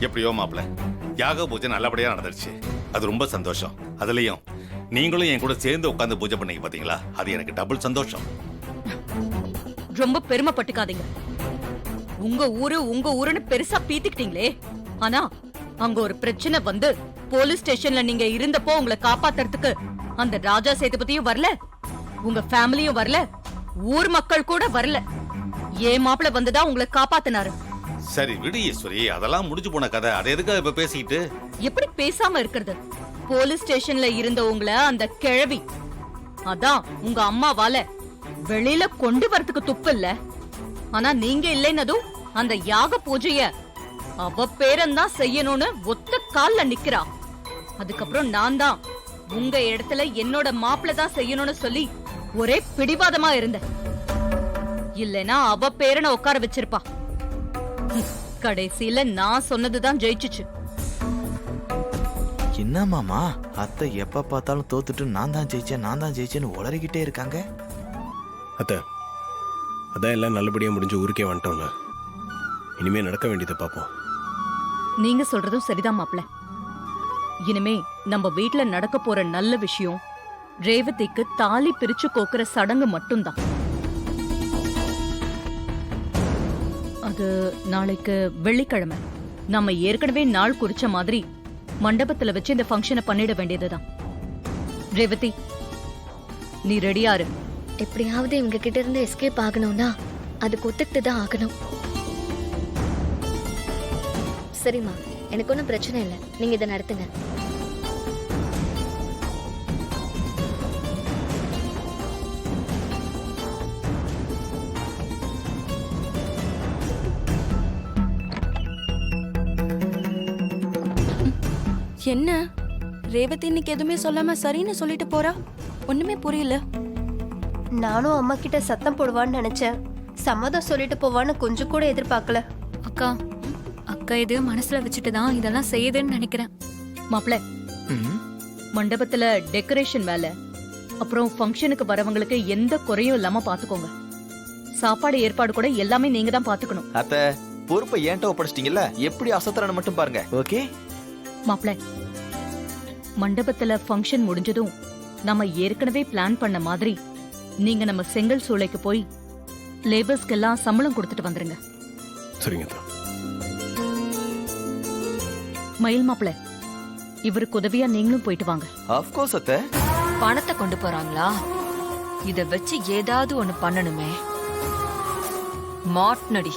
எப்படியோ மாப்பிள்ள யாக பூஜை நல்லபடியா நடந்துருச்சு. அது ரொம்ப சந்தோஷம். அதுலயும் நீங்களும் என் கூட சேர்ந்து உட்கார்ந்து பூஜை பண்ணீங்க பாத்தீங்களா, அது எனக்கு டபுள் சந்தோஷம். ரொம்ப பெருமைப்பட்டுக்காதீங்க. உங்க ஊருன்னு பெருசா பீத்திக்கிட்டீங்களே. ஆனா அங்க ஒரு பிரச்சனை வந்து போலீஸ் ஸ்டேஷன்ல நீங்க இருந்தப்போ உங்களை காப்பாத்துறதுக்கு அந்த ராஜா சேதுபதியும் வரல, உங்க ஃபேமிலியும் வரல, ஊர் மக்கள் கூட வரல. ஏன் மாப்பிள்ள வந்துதான் உங்களை காப்பாத்தினாரு. சரி விடு ஈஸ்வரி, அதெல்லாம் முடிஞ்சு போன கதை. அதை எதுக்காக இப்ப பேசிக்கிட்டு? எப்படி பேசாம இருக்கிறது? போலீஸ் ஸ்டேஷன்ல இருந்த உங்களை அந்த கிழவி, அதான் உங்க அம்மாவால வெளியில கொண்டு வரதுக்கு துப்பு இல்ல. ஆனா நீங்க இல்லைன்னதும் அந்த யாக பூஜைய அவ பேரன்தான் செய்யணும்னு ஒத்த கால்ல நிக்கிறா. அதுக்கப்புறம் நான் தான் உங்க இடத்துல என்னோட மாப்பிள்ள தான் செய்யணும்னு சொல்லி ஒரே பிடிவாதமா இருந்தேன். இல்லனா அவ பேரனை உட்கார வச்சிருப்பா. கடைசியில நான் சொன்னதுதான் ஜெயிச்சுச்சு. என்ன மாமா, அத்தை எப்ப பார்த்தாலும் தோத்துட்டு நான் தான் ஜெயிச்சேன்னு உளறிக்கிட்டே இருக்காங்க. அத்தை, அதான் எல்லாம் நல்லபடியா முடிஞ்சு ஊருக்கே வந்துட்டோம்ல. இனிமே நடக்க வேண்டியதை பார்ப்போம். நீங்க சொல்றதும் சரிதான் மாப்ள. இனிமே நம்ம வீட்ல நடக்க போற நல்ல விஷயம் ரேவதிக்கு தாலி பிரிச்சு கோக்குற சடங்கு மட்டும்தான். அது நாளைக்கு வெள்ளிக்கிழமை. நம்ம ஏற்கனவே நாள் குறிச்ச மாதிரி மண்டபத்துல வச்சு இந்த ஃபங்க்ஷனை பண்ணிட வேண்டியதுதான். ரேவதி, நீ ரெடியா இரு. எப்படியாவது இவங்க கிட்ட இருந்து எஸ்கேப் ஆகணும்னா அதுக்கு ஒத்துக்கிட்டு தான் ஆகணும். சரிம்மா, எனக்கு ஒன்றும் பிரச்சனை இல்லை, நீங்க இதை நடத்துங்க. என்ன ரேவதி இன்னைக்கு எதுவுமே சொல்லாம சரின்னு சொல்லிட்டு போறா? ஒண்ணுமே புரியல. நானும் அம்மா கிட்ட சத்தம் போடுவான்னு நினைச்சேன். சம்மதம் சொல்லிட்டு போவான்னு கொஞ்சம் கூட எதிர்பார்க்கல. அக்கா, அக்கா எதையும் மனசுல வச்சுட்டு தான் இதெல்லாம் செய்யுதுன்னு நினைக்கிறேன். மாப்ள, மண்டபத்துல டெக்கரேஷன் வேலை, அப்புறம் ஃபங்க்ஷனுக்கு வரவங்களுக்கு எந்த குறையும் இல்லாம பாத்துக்கோங்க. சாப்பாடு ஏற்பாடு கூட எல்லாமே நீங்க தான் பாத்துக்கணும். அத்தை, பொறுப்பை ஏன்ட்ட ஒப்படைச்சிட்டீங்கல்ல, எப்படி அசத்துறன்னு மட்டும் பாருங்க. ஓகே மாப்ள, மண்டபத்துல ஃபங்க்ஷன் முடிஞ்சதும் நம்ம ஏற்கனவே பிளான் பண்ண மாதிரி நீங்க நம்ம செங்கல் சூளைக்கு போய் லேபர்ஸ்க்கெல்லாம் சம்பளம் கொடுத்துட்டு வந்துருங்க. சரிங்க அத்தை. மயில் மாப்ள, இவருக்கு உதவியா நீங்களும் போயிட்டு வாங்க. ஆஃப் கோர்ஸ் அத்தை. பணத்தை கொண்டு போறாங்களா? இத வச்சு ஏதாவது ஒண்ணு பண்ணணுமே. மாட்னடி.